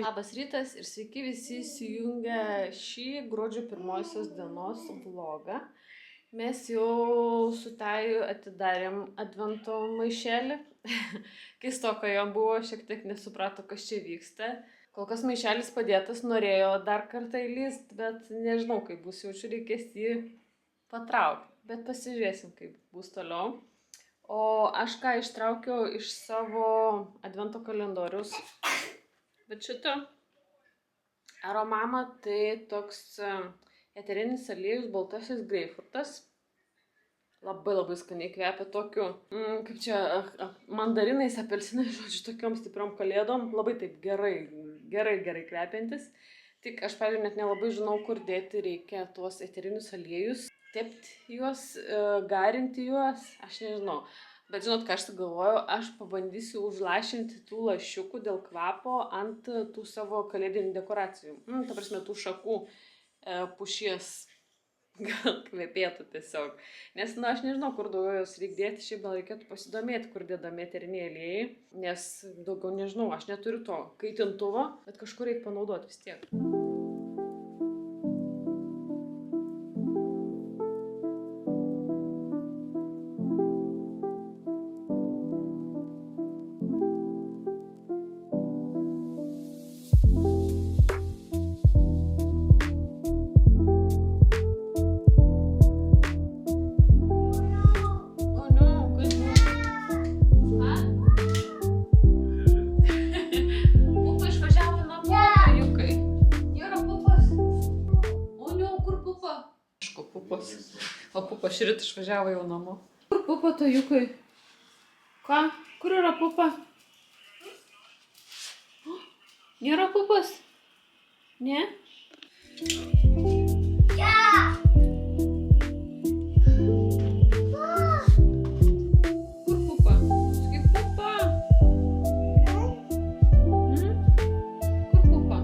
Labas rytas ir sveiki visi įsijungę šį gruodžio 1 dienos vlogą. Mes jau su Taju atidarėm advento maišelį. Keistoka jam buvo, šiek tiek nesuprato, kas čia vyksta. Kol kas maišelis padėtas, norėjo dar kartą įlyst, bet nežinau, kaip bus, jaučiu, reikės jį patraukti. Bet pasižiūrėsim, kaip bus toliau. O aš ką ištraukiau iš savo advento kalendorius. Bet šito aromama tai toks eterinis aliejus baltasis greipfrutas. Labai skaniai kvepia tokiu, kaip čia, mandarinais, apelsinais, žodžiu, tokiom stipriom kalėdom. Labai taip gerai kvepiantis. Tik aš, pavyzdžiui, net nelabai žinau, kur dėti reikia tuos eterinius aliejus. Tepti juos, garinti juos, aš nežinau. Bet žinot, ką aš galvoju, aš pabandysiu užlašinti tų lašiukų dėl kvapo ant tų savo kalėdinių dekoracijų. Ta prasme, tų šakų pušies gal kvepėtų tiesiog. Nes, aš nežinau, kur daugiau jos reikia dėti, šiaip gal reikėtų pasidomėti, kur dėdami eteriniai aliejai. Nes daugiau nežinau, aš neturiu to kaitintuvo, bet kažkur reikia panaudoti vis tiek. O pupa šįryt išvažiavo jau namo. Kur pupa, tajukai? Ką? Kur yra pupa? Nėra pupas? Ne? Kur pupa? Sakyk pupa. Kur pupa?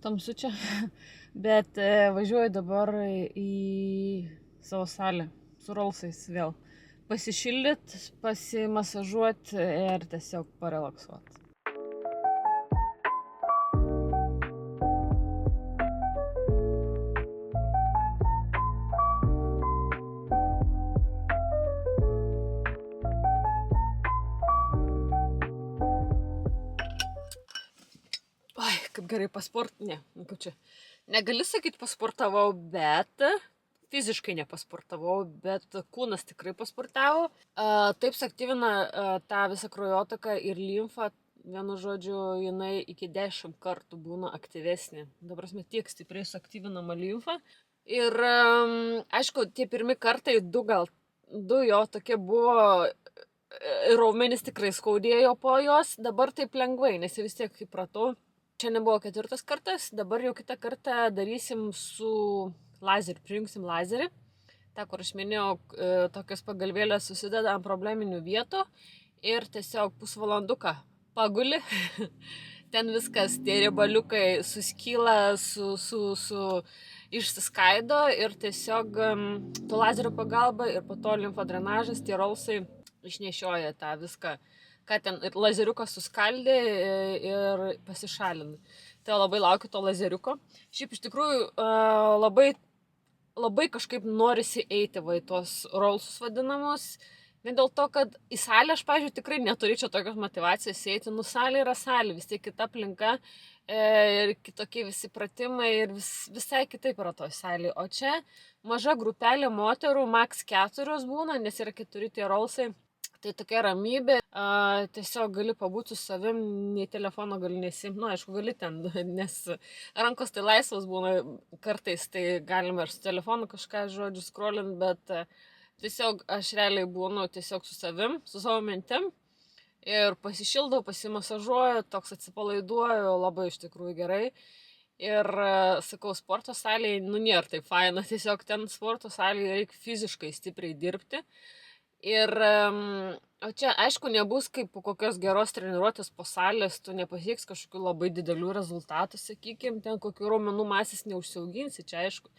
Tamsu čia, bet važiuoju dabar į savo salę su rolsais vėl. Pasišildyt, pasimasažuot ir tiesiog parelaksuot. Kaip gerai kaip čia, negali sakyti pasportavau, bet fiziškai nepasportavau, bet kūnas tikrai pasportavo. Taip suaktyvina tą visą kraujotaką ir limfą, vienu žodžiu, jinai iki 10 kartų būna aktyvesnė. Dabar tiek stipriai suaktyvinama limfa. Ir aišku, tie pirmi kartai, du jo tokie buvo, raumenys tikrai skaudėjo po jos, dabar taip lengvai, nes vis tiek įpratau. Čia nebuvo 4 kartas, dabar jau kitą kartą darysim su lazeriu, prijungsim lazerį. Ta, kur aš minėjau, tokios pagalvėlės susideda ant probleminių vietų ir tiesiog pusvalanduką paguli. Ten viskas, tie riebaliukai suskyla, išsiskaido ir tiesiog to lazerio pagalba ir po to limfodrenažas, tie rolsai išnešioja tą viską, ką ten lazeriukas suskaldė ir pasišalina. Tai labai laukiu to lazeriuko. Šiaip iš tikrųjų labai kažkaip norisi eiti į tuos rolsus vadinamus. Vien dėl to, kad į salę aš, pavyzdžiui, tikrai neturėčiau tokios motyvacijos eiti. Salė yra salė, vis tiek kita aplinka ir kitokie visi pratimai ir visai kitaip yra toj salė. O čia maža grupelė moterų, maks 4 būna, nes yra 4 tie rolsai. Tai tokia ramybė, tiesiog gali pabūti su savim, nei telefono gali nesimti, aišku, gali ten, nes rankos tai laisvas būna kartais, tai galima ir su telefonu kažką, žodžiu, scrollint, bet tiesiog aš realiai būnu tiesiog su savim, su savo mintim ir pasišildau, pasimasažuoju, toks atsipalaiduoju, labai iš tikrųjų gerai. Ir sakau, sporto salėje, nėra taip faina, tiesiog ten sporto salėje reikia fiziškai stipriai dirbti. Ir o čia, aišku, nebus kaip po kokios geros treniruotės po salės, tu nepasieks kažkokių labai didelių rezultatų, sakykime, ten kokių raumenų masės neužsiauginsi, čia aišku.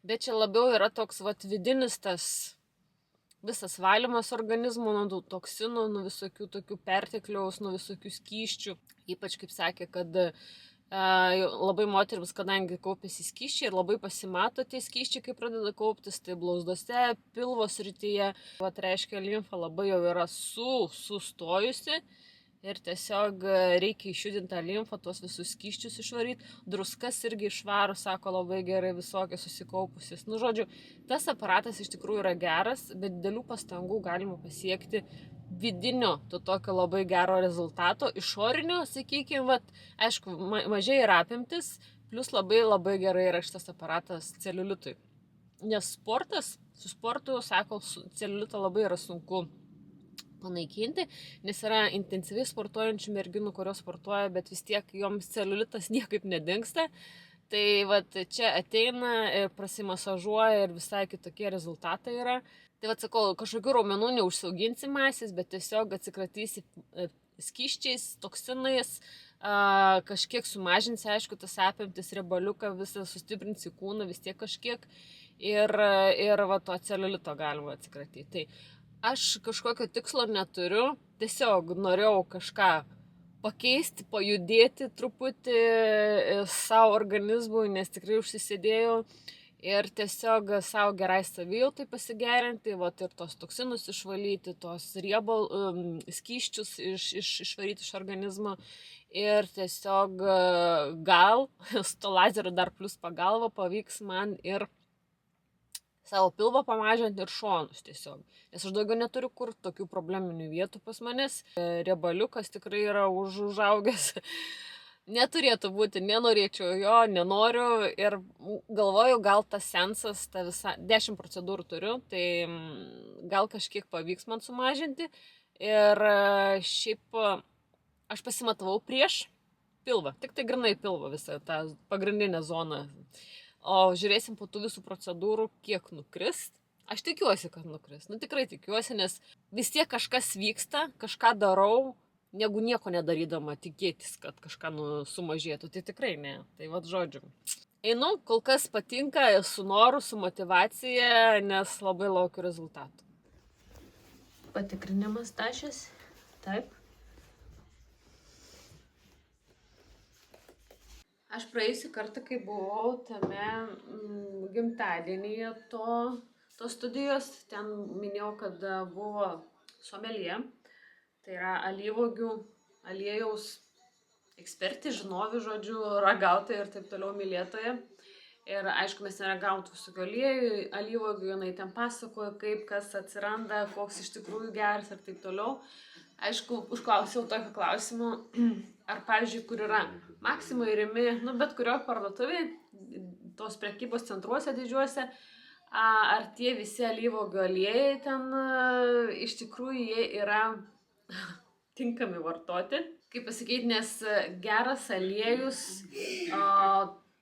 Bet čia labiau yra toks vidinis tas visas valymas organizmo nuo tų toksinų, nuo visokių tokių pertekliaus, nuo visokių skysčių. Ypač, kaip sakė, kad labai moterims, kadangi kaupiasi skysčiai ir labai pasimato tie skysčiai, kai pradeda kauptis, tai blauzdose, pilvo srityje, reiškia, limfa labai jau yra sustojusi ir tiesiog reikia išjudinti tą limfą, tuos visus skysčius išvaryti. Druskas irgi išvaro, sako, labai gerai, visokios susikaupusis. Nu, žodžiu, tas aparatas iš tikrųjų yra geras, bet didelių pastangų galima pasiekti vidinio, to tokio labai gero rezultato, išorinio, sakykime, aišku, mažai yra apimtis, plus labai labai gerai yra šitas aparatas celiulitui. Nes su sportu, sako, celiulitą labai yra sunku panaikinti, nes yra intensyviai sportuojančių merginų, kurios sportuoja, bet vis tiek joms celiulitas niekaip nedingsta. Tai čia ateina ir prasimasažuoja ir visai kitokie rezultatai yra. Tai sakau, kažkokių raumenų neužsiauginsi masės, bet tiesiog atsikratysi skysčiais, toksinais, kažkiek sumažinsi, aišku, tas apimtis, riebaliuką, visą sustiprinsi kūną vis tiek kažkiek ir to celiulito galima atsikratyti. Tai aš kažkokio tikslo neturiu, tiesiog norėjau kažką pakeisti, pajudėti truputį savo organizmui, nes tikrai užsisėdėjau. Ir tiesiog savo gerai savijautai pasigerinti, ir tos toksinus išvalyti, tos skysčius išvaryti iš organizmo. Ir tiesiog gal su to lazeriu dar plus pagalba pavyks man ir savo pilvą pamažinti ir šonus tiesiog. Nes aš daugiau neturiu kur tokių probleminių vietų pas manęs. Riebaliukas tikrai yra užaugęs. Neturėtų būti, nenorėčiau jo, nenoriu ir galvoju, gal tas sensas, 10 procedūrų turiu, tai gal kažkiek pavyks man sumažinti. Ir šiaip aš pasimatavau prieš pilvą, tik tai grinai pilvą visą tą pagrindinę zoną. O žiūrėsim po tų visų procedūrų, kiek nukris. Aš tikiuosi, kad nukris. Tikrai tikiuosi, nes vis tiek kažkas vyksta, kažką darau, negu nieko nedarydama tikėtis, kad kažką sumažėtų. Tai tikrai ne. Tai žodžiu. Einu, kol kas patinka, su noru, su motivacija, nes labai laukiu rezultatų. Patikrinimas tašės. Taip. Aš praėjusį kartą, kai buvau tame gimtadienyje tos studijos, ten minėjau, kad buvo someljė. Tai yra alyvuogių aliejaus ekspertė, žinovė, žodžiu, ragautoja ir taip toliau mylėtoja. Ir aišku, mes neragavom visokių alyvuogių, jinai ten pasakoja, kaip kas atsiranda, koks iš tikrųjų geras ir taip toliau. Aišku, užklausiau tokį klausimą, ar pavyzdžiui, kur yra Maksimai, Rimi, bet kurio parduotuvė, tos prekybos centruose didžiuose, ar tie visi alyvuogių aliejai ten iš tikrųjų jie yra tinkami vartoti. Kaip pasakyti, nes geras aliejus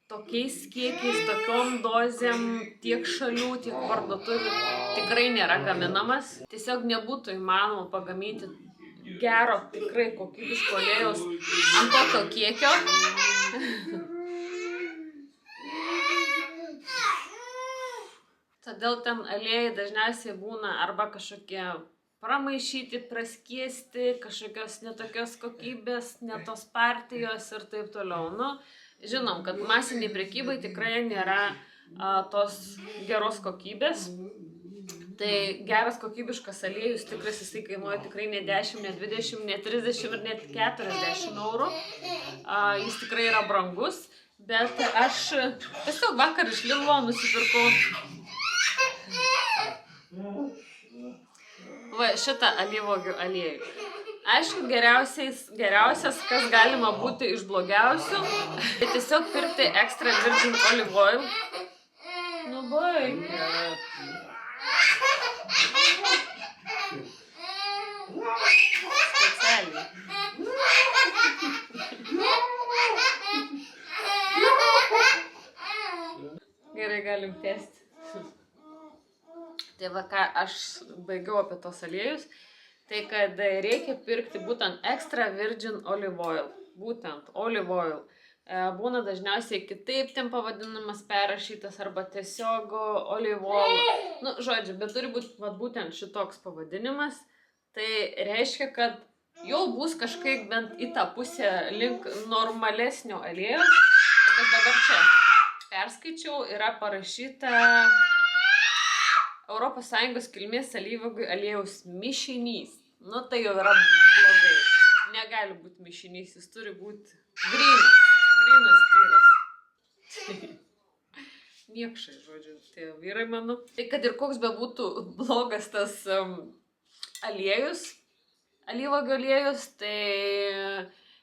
tokiais kiekiais, tokiom dozėm tiek šalių, tiek parduotuvių tikrai nėra gaminamas. Tiesiog nebūtų įmanoma pagaminti gero, tikrai kokybiško aliejaus ant tokio kiekio. Todėl ten aliejai dažniausiai būna arba kažkokie pramaišyti, praskiesti, kažkokios netokios kokybės, netos partijos ir taip toliau. Žinom, kad masiniai prekybai tikrai nėra tos geros kokybės. Tai geras kokybiškas aliejus tikras, jisai kainuoja tikrai ne 10, ne 20, ne 30 ir net 40 eurų. Jis tikrai yra brangus, bet aš tiesiog vakar iš Lidlo nusipirkau šitą alyvuogių aliejų. Aišku, geriausias, kas galima būti iš blogiausių, tai tiesiog pirkti extra virgin olive oil. Specialiai. Gerai, galim tęsti. Tai va, ką aš baigiau apie tos aliejus, tai kad reikia pirkti būtent extra virgin olive oil. Būtent olive oil. Būna dažniausiai kitaip ten pavadinamas perrašytas arba tiesiog olive oil. Nu, žodžiu, bet turi būti būtent šitoks pavadinimas. Tai reiškia, kad jau bus kažkaip bent į tą pusę link normalesnio aliejaus. Bet aš dabar čia perskaičiau, yra parašyta ES kilmės alyvuogių aliejaus mišinys. Nu, tai jau yra blogai. Negali būti mišinys, jis turi būti grynas tyras. Niekšai, žodžiu, tie vyrai mano. Tai kad ir koks bebūtų blogas tas aliejus, alyvuogių aliejus, tai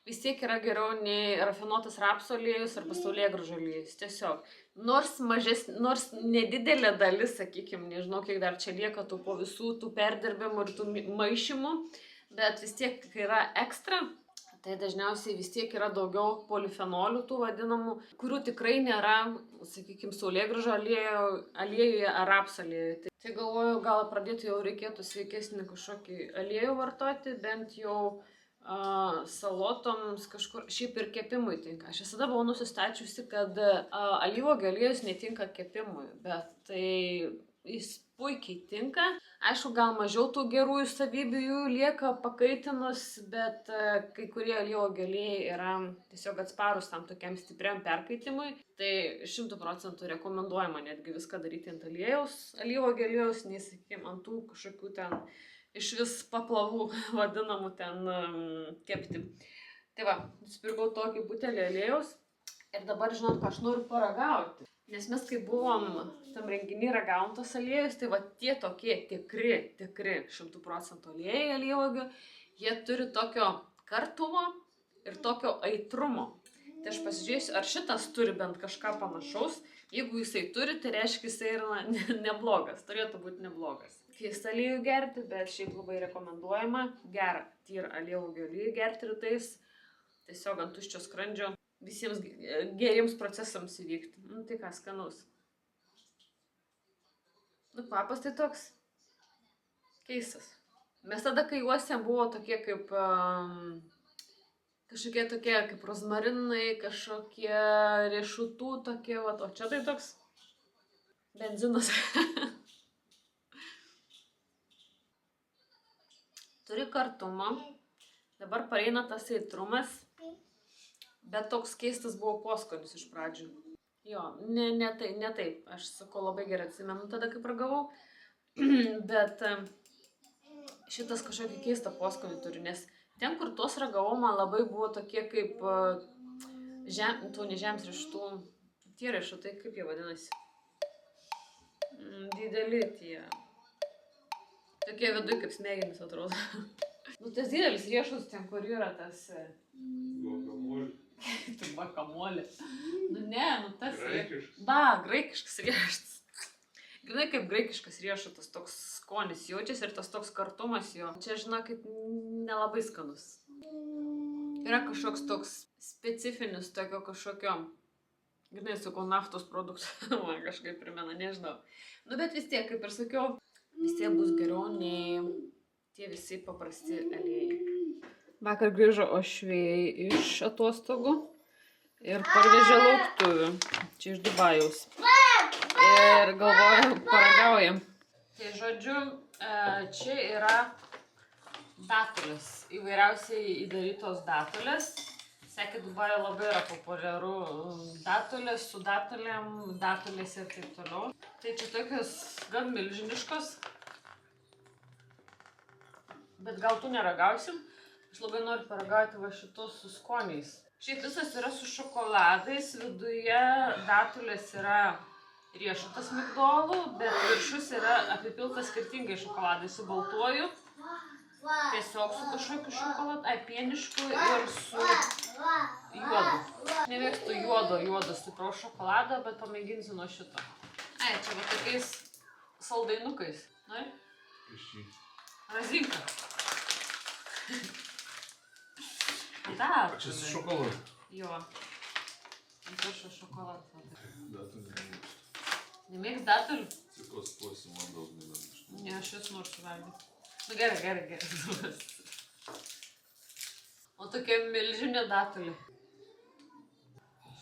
vis tiek yra geriau nei rafinuotas rapsų aliejus arba saulėgrąžų aliejus. Tiesiog. Nors nedidelė dalis, sakykime, nežinau, kiek dar čia lieka tų po visų tų perdirbimų ir tų maišymų, bet vis tiek, kai yra ekstra, tai dažniausiai vis tiek yra daugiau polifenolių tų vadinamų, kurių tikrai nėra, sakykime, saulėgrąžų aliejuje ar rapsų aliejuje. Tai galvoju, gal pradėti jau reikėtų sveikesnį kažkokį aliejų vartoti, bent jau salotoms kažkur, šiaip ir kepimui tinka. Aš visada buvau nusistačiusi, kad alyvuogių aliejus netinka kepimui, bet tai jis puikiai tinka. Aišku, gal mažiau tų gerųjų savybių jų lieka pakaitinus, bet kai kurie alyvuogių aliejai yra tiesiog atsparus tam tokiam stipriam perkaitimui. Tai 100% rekomenduojama netgi viską daryti ant alyvuogių aliejaus, nei, sakykime, ant tų kažkokių ten iš vis paplavų vadinamų ten kepti. Tai va, nusipirkau tokį butelį aliejaus ir dabar žinot, ką aš noriu paragauti. Nes mes kai buvom tam renginį ragavom tos aliejus, tai va tie tokie tikri 100% aliejai alyvuogių, jie turi tokio kartumo ir tokio aitrumo. Tai aš pasižiūrėsiu, ar šitas turi bent kažką panašaus. Jeigu jisai turi, tai reiškia, jisai yra neblogas, turėtų būti neblogas. Keista aliejų gerti, bet šiaip labai rekomenduojama gerą tyrą alyvuogių aliejų gerti rytais, tiesiog ant tuščio skrandžio visiems geriems procesams įvykti. Nu tai ką, skanus. Nu kvapas tai toks keistas. Mes tada, kai juosėm, buvo tokie kaip kažkokie tokie kaip rozmarinai, kažkokie riešutų tokie, o čia tai toks benzinas. Turi kartumą, dabar pareina tas aitrumas, bet toks keistas buvo poskonis iš pradžių. Jo, ne taip, aš sakau, labai gerai atsimenu tada, kai ragavau, bet šitas kažkokį keistą poskonį turi, nes ten, kur tos ragavau, man labai buvo tokie kaip ne žemės riešutų, tie riešutai, kaip jie vadinasi, dideli tie. Tokie viduj kaip smegenis atrodo. Nu, tas didelis riešus ten, kur yra tas... Guacamole. Tai guacamole. Nu, ne, nu tas... Graikiškas. Da, graikiškas riešutas. Grinai kaip graikiškas riešutas, toks skonis jaučiasi ir tas toks kartumas jo. Čia, žinokit, nelabai skanus. Yra kažkoks toks specifinis tokio kažkokio... Grinai, sakau, naftos produktų. Man kažkaip primena, nežinau. Nu, bet vis tiek, kaip ir sakiau, vis tiek bus geriau nei tie visi paprasti aliejai. Vakar grįžo ošvėjai iš atostogų ir parvežė lauktuvių. Čia iš Dubajaus. Ir galvoju, paragaujam. Tai žodžiu, čia yra datulės. Įvairiausiai įdarytos datulės. Sakė, Dubajo labai yra populiaru datulės su datulėm, datulės ir taip toliau. Tai čia tokios gan milžiniškos. Bet gal tu neragausim? Aš labai noriu paragauti va šitos su skoniais. Šiaip visas yra su šokoladais, viduje datulės yra riešutas migdolų, bet viršus yra apipiltas skirtingai šokoladai su baltuoju. Tiesiog su kažkokiu šokoladu, pienišku ir su juodu. Nemėgstu juodo stipraus šokolado, bet pamėginsiu nuo šito. Čia va tokiais saldainukais. Nori? Kažį. Razinka. Da. Čia su šokoladu. Jo. Viršo šokoladas. Datų nemėgstu. Nemėgs datulių? Cikos puosi man daug nebedaž. Ne, aš jas noriu suvalgyti. Nu gerai. O tokia milžinė datulė.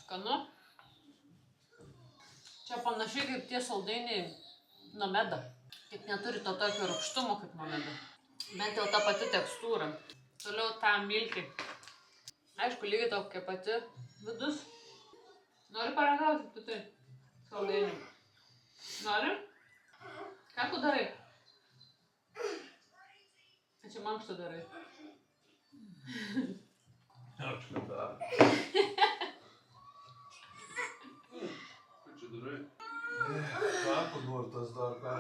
Skanu. Čia panašiai kaip tie saldainiai nuo medo. Tik neturi to tokio rūgštumo kaip nuo medo. Bent jau ta pati tekstūra. Toliau tą milkį. Aišku, lygiai tokia pati vidus. Nori paragauti tu tai? Saldainių. Nori? Ką tu darai? Čia mankštą darai. Ačiū, dar. Ką čia darai? Kako duotas dar ką?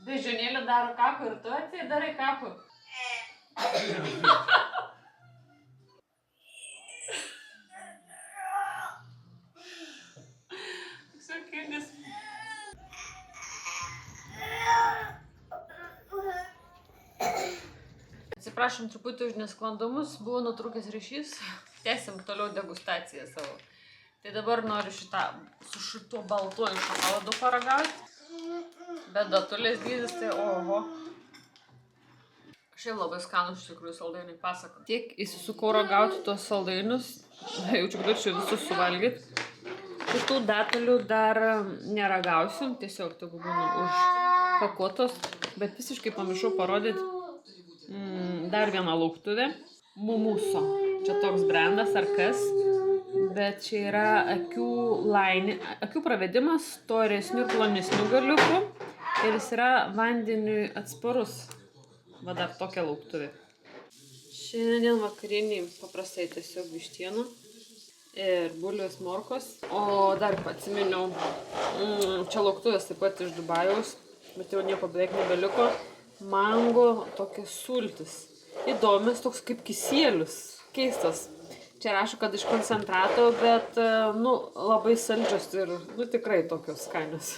Bežionėlė daro kakų ir tu atsiai darai kakų. Sakinis. Atsiprašom truputį už nesklandumus, buvo nutrūkęs ryšys. Tęsim toliau degustaciją savo. Tai dabar noriu su šituo baltuoju šokoladu paragauti. Bet datulės dydis tai oho. Šiaip labai skanus iš tikrųjų saldainiai pasako. Tiek įsisukau ragauti tuos saldainius. Jaučiu, kad čia visus suvalgyti. Kitų datulių dar neragausiu. Tiesiog tegu būna užpakuotos. Bet visiškai pamiršau parodyti dar vieną lauktuvę. Mumuso. Čia toks brandas ar kas. Bet čia yra akių pravedimas storesnių ir plonesnių galiukų. Ir jis yra vandeniui atsparus. Va dar tokia lauktuvė. Šiandien vakarieniai paprastai tiesiog vištienų ir bulvės morkos. O dar atsiminiau, čia lauktuvės taip pat iš Dubajaus, bet jau nieko beveik nebeliko. Mango tokias sultis. Įdomias, toks kaip kisielius. Keistas. Čia rašo, kad iš koncentrato, bet labai saldžios ir tikrai tokios skanios.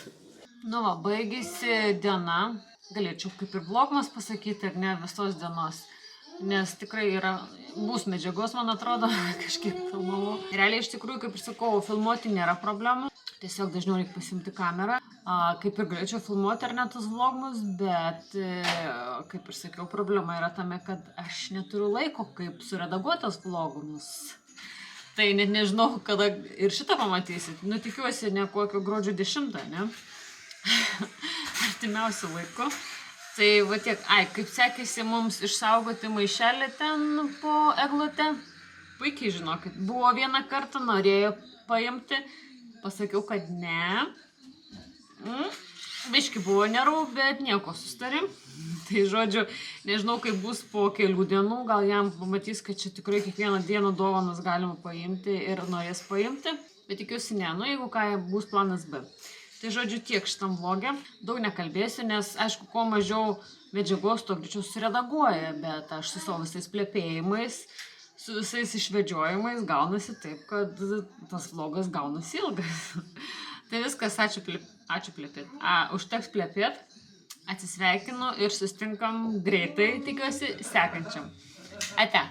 Nu va, baigėsi diena. Galėčiau kaip ir vlogmas pasakyti, ar ne visos dienos. Nes tikrai bus medžiagos, man atrodo, kažkiek filmavau. Realiai iš tikrųjų, kaip ir sakau, filmuoti nėra problemų. Tiesiog dažniau reikia pasimti kamerą. Kaip ir galėčiau filmuoti ar ne tus vlogmus, bet, kaip ir sakiau, problema yra tame, kad aš neturiu laiko, kaip suredaguotas vlogus. Tai net nežinau, kada ir šitą pamatysit. Nu, tikiuosi, ne kokio gruodžio 10, ne? Artimiausiu laiku. Tai va tiek, kaip sekėsi mums išsaugoti maišelį ten po eglutę. Puikiai žinokit, buvo vieną kartą, norėjo paimti, pasakiau, kad ne. Biški buvo nervų, bet nieko sustarim. Tai žodžiu, nežinau, kaip bus po kelių dienų, gal jam pamatys, kad čia tikrai kiekvieną dieną dovanas galima paimti ir norės paimti. Bet tikiuosi ne, jeigu ką, bus planas B. Tai žodžiu tiek šitam vlogė, daug nekalbėsiu, nes aišku, kuo mažiau medžiagos, to greičiau suredaguoja, bet aš su savo visais plėpėjimais, su visais išvedžiojimais gaunasi taip, kad tas vlogas gaunasi ilgas. Tai viskas, ačiū plėpėt. Užteks plėpėt, atsisveikinu ir susitinkam greitai, tikiuosi, sekančiam. Ate.